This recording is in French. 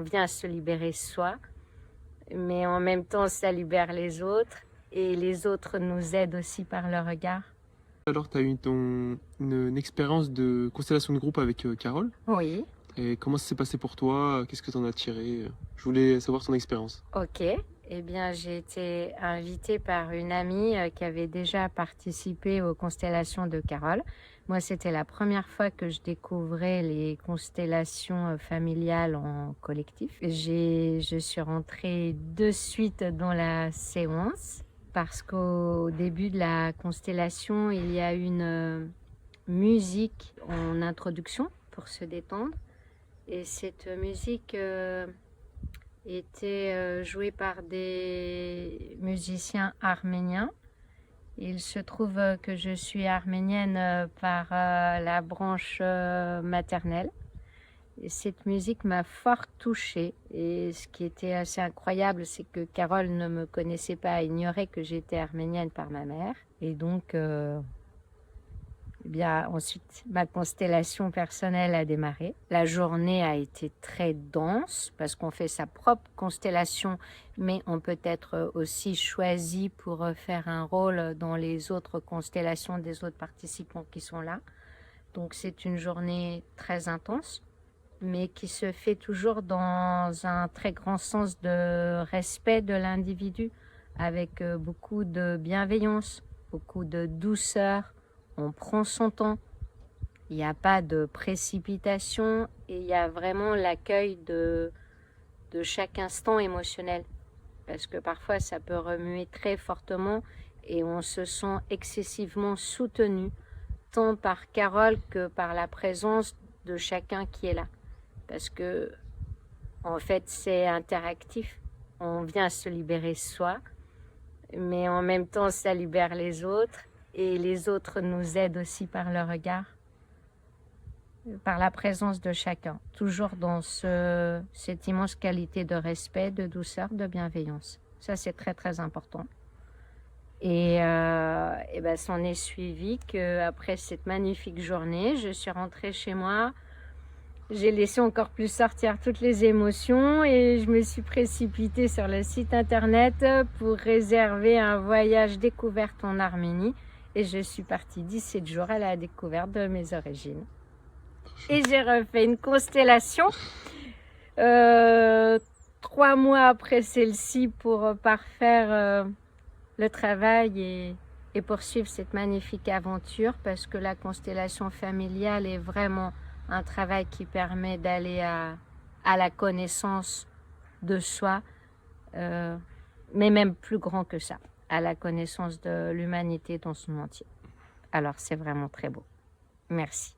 vient se libérer soi, mais en même temps, ça libère les autres et les autres nous aident aussi par le regard. Alors, tu as eu une expérience de constellation de groupe avec Carole. Oui, Et comment ça s'est passé pour toi? Qu'est-ce que tu en as tiré? Je voulais savoir ton expérience. ok. Eh bien, j'ai été invitée par une amie qui avait déjà participé aux constellations de Carole. Moi, c'était la première fois que je découvrais les constellations familiales en collectif. Je suis rentrée de suite dans la séance parce qu'au début de la constellation, il y a une musique en introduction pour se détendre. Et cette musique était jouée par des musiciens arméniens. Il se trouve que je suis arménienne par la branche maternelle. Et cette musique m'a fort touchée. Et ce qui était assez incroyable, c'est que Carole ne me connaissait pas, ignorait que j'étais arménienne par ma mère. Et donc, eh bien, ensuite, ma constellation personnelle a démarré. La journée a été très dense parce qu'on fait sa propre constellation, mais on peut être aussi choisi pour faire un rôle dans les autres constellations des autres participants qui sont là. Donc c'est une journée très intense, mais qui se fait toujours dans un très grand sens de respect de l'individu, avec beaucoup de bienveillance, beaucoup de douceur. On prend son temps, il n'y a pas de précipitation et il y a vraiment l'accueil de chaque instant émotionnel. Parce que parfois ça peut remuer très fortement et on se sent excessivement soutenu, tant par Carole que par la présence de chacun qui est là. Parce que en fait c'est interactif, on vient se libérer soi, mais en même temps ça libère les autres et les autres nous aident aussi par le regard, par la présence de chacun, toujours dans cette immense qualité de respect, de douceur, de bienveillance. Ça c'est très très important. Et ben, s'en est suivi qu'après cette magnifique journée, je suis rentrée chez moi. J'ai laissé encore plus sortir toutes les émotions et je me suis précipitée sur le site internet pour réserver un voyage découverte en Arménie. Et je suis partie 17 jours à la découverte de mes origines. Et j'ai refait une constellation 3 mois après celle-ci pour parfaire le travail et poursuivre cette magnifique aventure, parce que la constellation familiale est vraiment un travail qui permet d'aller à la connaissance de soi, mais même plus grand que ça, à la connaissance de l'humanité dans son entier. Alors c'est vraiment très beau. Merci.